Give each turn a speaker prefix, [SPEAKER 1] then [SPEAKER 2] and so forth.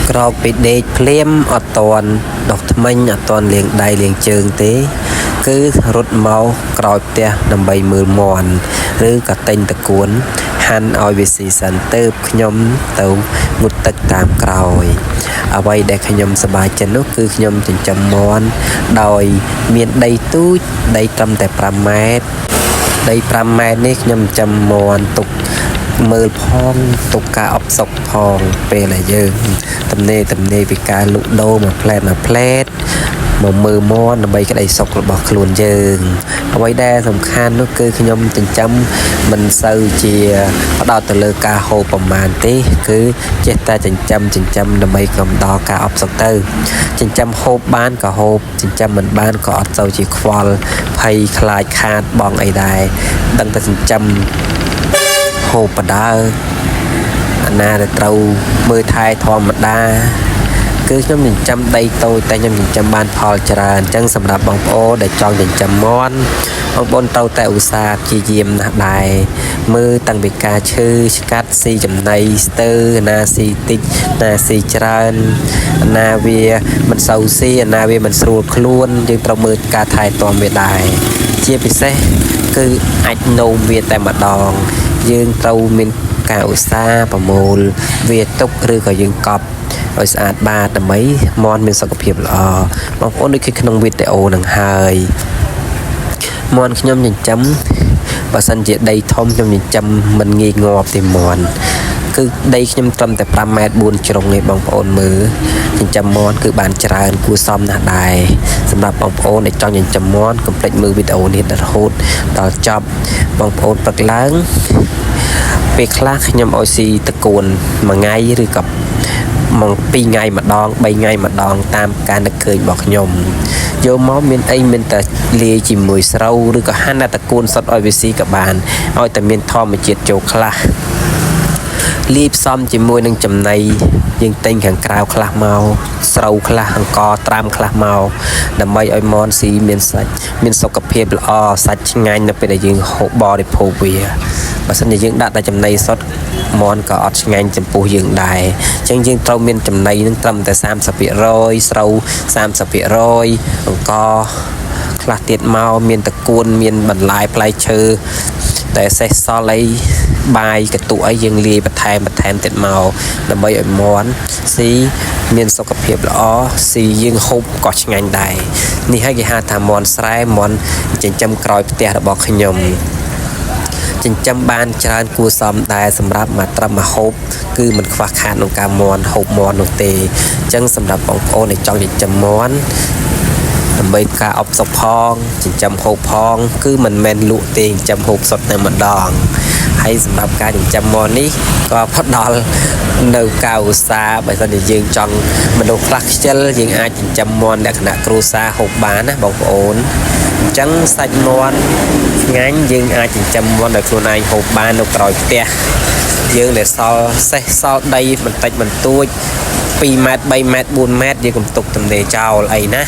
[SPEAKER 1] ក្រោកពីដេកភ្លាមអត់តន់ដុសថ្មិញអត់តន់លាងដៃលាងជើងទេគឺរត់មកក្រោយផ្ទះដើម្បីមើលមាន់ឬក៏ទិញតកួនហាន់ឲ្យវាស៊ីសិនទៅខ្ញុំទៅងូតទឹកតាមក្រោយអ្វីដែលខ្ញុំសប្បាយចិត្តនោះគឺខ្ញុំចិញ្ចឹមមាន់ដោយមានដីទូចដីត្រឹមតែ5ម៉ែត្រដី5ម៉ែត្រនេះខ្ញុំចិញ្ចឹមមាន់ទុកមើលផងទុកការអបសុកផងពេលដែលយើងទំនេរពីការលក់ដូរមួយផ្លែតមកមើលមាន់ដើម្បីក្តីសុខរបស់ខ្លួនយើងអ្វីដែលសំខាន់នោះគឺខ្ញុំចិញ្ចឹមមិនសូវជាផ្ដោតទៅលើការហូបប្រមាណទេគឺចេះតែចិញ្ចឹមដើម្បីកំដរការអបសុកទៅចិញ្ចឹមហូបបានក៏ហូបចិញ្ចឹមមិនបានក៏អត់សូវជាខ្វល់ភ័យខ្លាចខាតបងអីដែរដឹងតែចិញ្ចឹមហូបបដើអាណាដែលត្រូវមើលថែធម្មតាគឺខ្ញុំចិញ្ចឹមដីតូចតែខ្ញុំចិញ្ចឹមបានផលច្រើនអញ្ចឹងសម្រាប់បងប្អូនដែលចង់ចិញ្ចឹមមាន់បងប្អូនត្រូវតែឧស្សាហ៍ព្យាយាមណាស់ដែរមើលតាំងពីការឈឺឆ្កាត់ស៊ីចំណីស្ទើណាស៊ីតិចណាស៊ីច្រើនណាវាមិនសូវស៊ីណាវាមិនស្រួលខ្លួនយើងត្រូវមើលការថែទាំវាដែរជាពិសេសគឺអាចនោមវាតែម្ដងយើងត្រូវមានការឧស្សាហ៍ប្រមូលវាទុកឬក៏យើងកប់ឲ្យស្អាតបាតដើម្បីមាន់មានសុខភាពល្អបងប្អូនដូចគឺក្នុងវីដេអូនឹងហើយមាន់ខ្ញុំចិញ្ចឹមបើសិនជាដីធំខ្ញុំចិញ្ចឹមមិនងាយងាប់ទេមាន់គឺដីខ្ញុំត្រឹមតែ5ម៉ែត្រ4ជ្រុងឯងបងប្អូនមើលចិញ្ចឹមមាន់គឺបានច្រើនគួរសមណាស់ដែរសម្រាប់បងប្អូនដែលចង់ចិញ្ចឹមមាន់កុំភ្លេចមើលវីដេអូនេះរហូតដល់ចប់បងប្អូនព្រឹកឡើងពេលខ្លះខ្ញុំឲ្យស៊ីតកួនមួយថ្ងៃឬក៏មក2ថ្ងៃម្ដង3ថ្ងៃម្ដងតាមការនឹកឃើញរបស់ខ្ញុំយកមកមានអីមានតែលាយជាមួយស្រូវឬក៏ហាន់តែតកួនសុទ្ធឲ្យវាស៊ីក៏បានឲ្យតែមានធម្មជាតិចូលខ្លះលាយផ្សំជាមួយនឹងចំណីយើងទិញខាងក្រៅខ្លះមកស្រូវខ្លះអង្ករត្រាំខ្លះមកដើម្បីឲ្យមាន់ស៊ីមានសាច់មានសុខភាពល្អសាច់ឆ្ងាញ់នៅពេលដែលយើងហូបបរិភោគវាបើសិនជាយើងដាក់តែចំណីសុទ្ធមាន់ក៏អត់ឆ្ងាញ់ចំពោះយើងដែរអញ្ចឹងយើងត្រូវមានចំណីនឹងត្រឹមតែ30%ស្រូវ30%អង្ករខ្លះទៀតមកមានតកួនមានបន្លែផ្លែឈើតែសេះសល់អីបាយកតុអីយើងលាយបន្ថែមទៀតមកដើម្បីឲ្យមាន់ស៊ីមានសុខភាពល្អស៊ីយើងហូបក៏ឆ្ងាញ់ដែរនេះហើយគេហៅថាមាន់ស្រែមាន់ចិញ្ចឹមក្រោយផ្ទះរបស់ខ្ញុំចិញ្ចឹមបានច្រើនគួរសមដែរសម្រាប់មកត្រឹមមកហូបគឺមិនខ្វះខាតក្នុងការមាន់ហូបមាន់នោះទេអញ្ចឹងសម្រាប់បងប្អូនដែលចង់ចិញ្ចឹមមាន់ដើម្បីការអបសុខផងចិញ្ចឹមហូបផងគឺមិនមែនលក់ទេចិញ្ចឹមហូបសុទ្ធតែម្ដងហើយសម្រាប់ការចិញ្ចឹមមាន់នេះក៏ផ្ដល់នៅការឧស្សាហ៍បើសិនជាយើងចង់មនុស្សខ្លះខ្ជិលយើងអាចចិញ្ចឹមមាន់លក្ខណៈគ្រួសារហូបបានណាបងប្អូនអញ្ចឹងសាច់មាន់ឆ្ងាញ់យើងអាចចិញ្ចឹមមាន់ដោយខ្លួនឯងហូបបាននៅក្រោយផ្ទះយើងដែលសល់សេះសល់ដីបន្តិចបន្តួច2ម៉ែត្រ3ម៉ែត្រ4ម៉ែត្រយើងកុំទុកទំនេរចោលអីណា